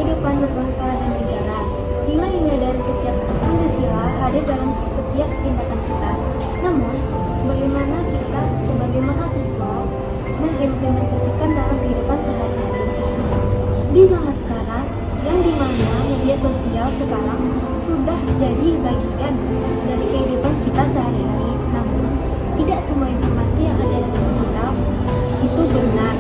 kehidupan berbangsa dan negara. Nilai-nilai dari setiap Pancasila hadir dalam setiap tindakan kita. Namun, bagaimana kita sebagai mahasiswa mengimplementasikan dalam kehidupan sehari-hari? Di zaman sekarang, yang dimana media sosial sekarang sudah jadi bagian dari kehidupan kita sehari-hari. Namun, tidak semua informasi yang ada di digital itu benar.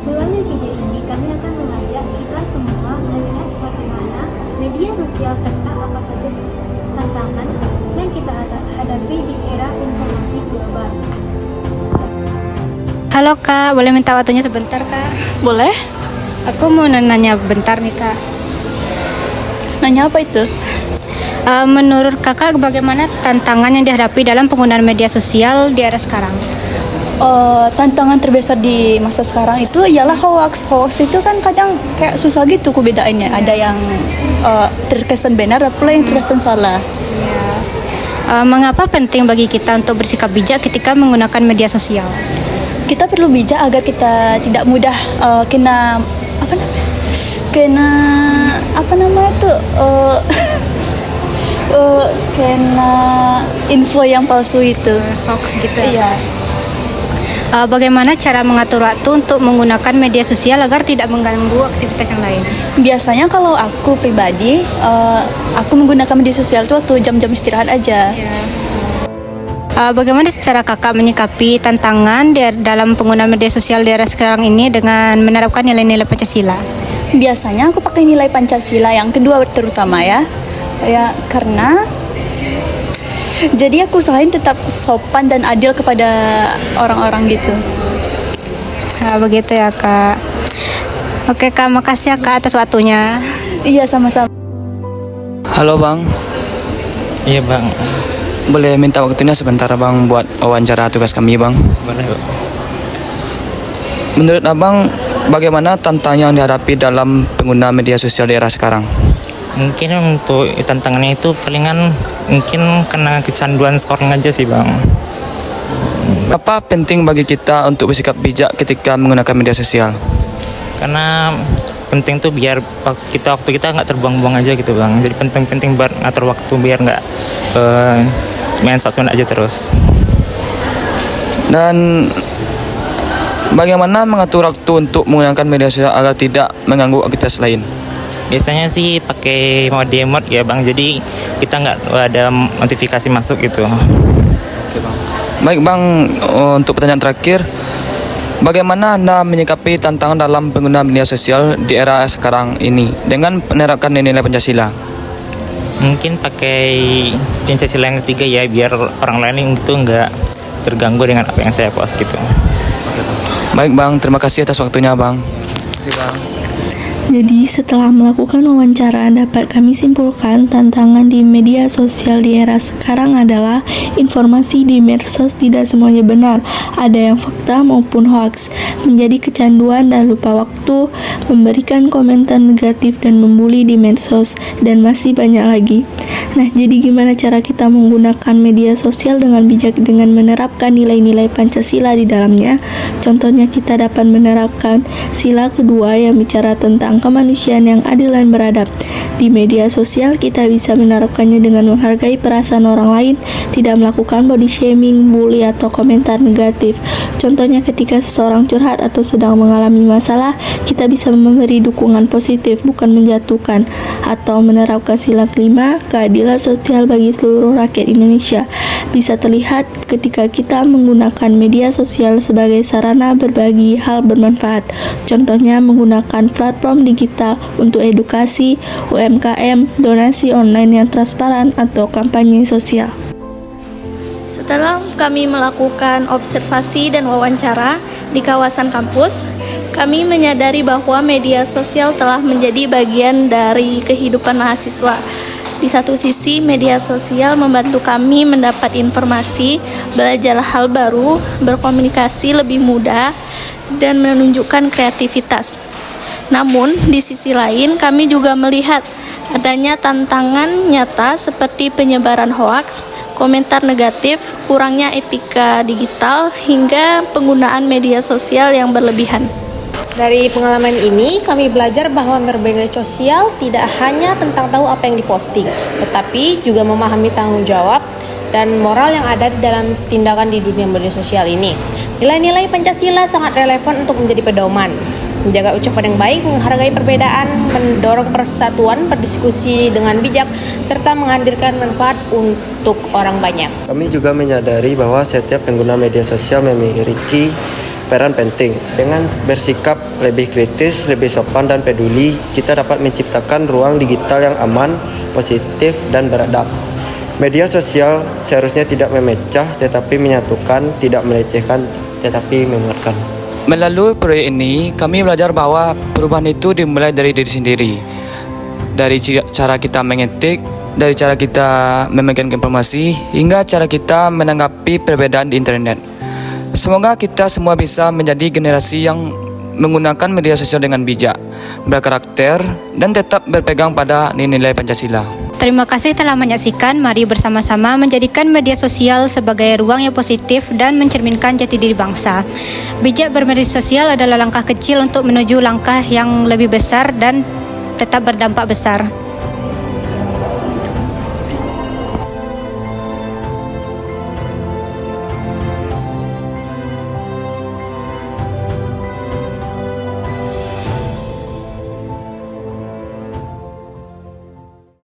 Melalui video ini, kami akan mengajak kita semua melihat bagaimana media sosial serta apa saja tantangan yang kita hadapi di era informasi global. Halo Kak, boleh minta waktunya sebentar Kak? Boleh? Aku mau nanya bentar nih Kak. Nanya apa itu? Menurut Kakak bagaimana tantangan yang dihadapi dalam penggunaan media sosial di era sekarang? Tantangan terbesar di masa sekarang itu ialah hoax. Hoax itu kan kadang kayak susah gitu bedainnya. Ada yang terkesan benar, ada pula yang terkesan salah. Mengapa penting bagi kita untuk bersikap bijak ketika menggunakan media sosial? Kita perlu bijak agar kita tidak mudah kena info yang palsu itu. Hoax gitu. Iya. Bagaimana cara mengatur waktu untuk menggunakan media sosial agar tidak mengganggu aktivitas yang lain? Biasanya kalau aku pribadi, aku menggunakan media sosial itu waktu jam-jam istirahat aja. Bagaimana cara Kakak menyikapi tantangan dalam penggunaan media sosial di era sekarang ini dengan menerapkan nilai-nilai Pancasila? Biasanya aku pakai nilai Pancasila yang kedua terutama ya karena jadi aku usahain tetap sopan dan adil kepada orang-orang gitu. Begitu ya Kak. Oke Kak, makasih ya Kak atas waktunya. Iya, sama-sama. Halo Bang, Iya bang, boleh minta waktunya sebentar Bang buat wawancara tugas kami Bang? boleh. Menurut Abang, bagaimana tantangan yang dihadapi dalam pengguna media sosial di era sekarang? Mungkin untuk tantangannya itu palingan mungkin kena kecanduan scrolling aja sih bang. Apa penting bagi kita untuk bersikap bijak ketika menggunakan media sosial? Karena penting tuh biar waktu kita nggak terbuang-buang aja gitu bang. Jadi penting buat ngatur waktu biar nggak main sosmed aja terus. Dan bagaimana mengatur waktu untuk menggunakan media sosial agar tidak mengganggu aktivitas lain? Biasanya sih pakai mode ya bang. Jadi kita nggak ada notifikasi masuk gitu. Baik Bang, untuk pertanyaan terakhir, bagaimana Anda menyikapi tantangan dalam penggunaan media sosial di era sekarang ini dengan menerapkan nilai Pancasila? Mungkin pakai Pancasila yang ketiga ya, biar orang lain itu nggak terganggu dengan apa yang saya post gitu. Baik Bang, terima kasih atas waktunya Bang. Terima kasih Bang. Jadi setelah melakukan wawancara dapat kami simpulkan tantangan di media sosial di era sekarang adalah informasi di medsos tidak semuanya benar, ada yang fakta maupun hoax, menjadi kecanduan dan lupa waktu, memberikan komentar negatif dan membuli di medsos, dan masih banyak lagi. Nah, jadi gimana cara kita menggunakan media sosial dengan bijak dengan menerapkan nilai-nilai Pancasila di dalamnya? Contohnya kita dapat menerapkan sila kedua yang bicara tentang kemanusiaan yang adil dan beradab. Di media sosial kita bisa menerapkannya dengan menghargai perasaan orang lain, tidak melakukan body shaming, bully, atau komentar negatif. Contohnya ketika seseorang curhat atau sedang mengalami masalah, kita bisa memberi dukungan positif, bukan menjatuhkan. Atau menerapkan sila kelima, keadilan sosial bagi seluruh rakyat Indonesia. Bisa terlihat ketika kita menggunakan media sosial sebagai sarana berbagi hal bermanfaat. Contohnya menggunakan platform digital untuk edukasi, UMKM, donasi online yang transparan, atau kampanye sosial. Setelah kami melakukan observasi dan wawancara di kawasan kampus, kami menyadari bahwa media sosial telah menjadi bagian dari kehidupan mahasiswa. Di satu sisi, media sosial membantu kami mendapat informasi, belajar hal baru, berkomunikasi lebih mudah, dan menunjukkan kreativitas. Namun, di sisi lain, kami juga melihat adanya tantangan nyata seperti penyebaran hoaks, komentar negatif, kurangnya etika digital, hingga penggunaan media sosial yang berlebihan. Dari pengalaman ini, kami belajar bahwa bermedia sosial tidak hanya tentang tahu apa yang diposting, tetapi juga memahami tanggung jawab dan moral yang ada di dalam tindakan di dunia media sosial ini. Nilai-nilai Pancasila sangat relevan untuk menjadi pedoman. Menjaga ucapan yang baik, menghargai perbedaan, mendorong persatuan, berdiskusi dengan bijak, serta menghadirkan manfaat untuk orang banyak. Kami juga menyadari bahwa setiap pengguna media sosial memiliki peran penting. Dengan bersikap lebih kritis, lebih sopan dan peduli, kita dapat menciptakan ruang digital yang aman, positif, dan beradab. Media sosial seharusnya tidak memecah, tetapi menyatukan, tidak melecehkan, tetapi menguatkan. Melalui proyek ini, kami belajar bahwa perubahan itu dimulai dari diri sendiri. Dari cara kita mengetik, dari cara kita memegang informasi, hingga cara kita menanggapi perbedaan di internet. Semoga kita semua bisa menjadi generasi yang menggunakan media sosial dengan bijak, berkarakter, dan tetap berpegang pada nilai-nilai Pancasila. Terima kasih telah menyaksikan. Mari bersama-sama menjadikan media sosial sebagai ruang yang positif dan mencerminkan jati diri bangsa. Bijak bermedia sosial adalah langkah kecil untuk menuju langkah yang lebih besar dan tetap berdampak besar.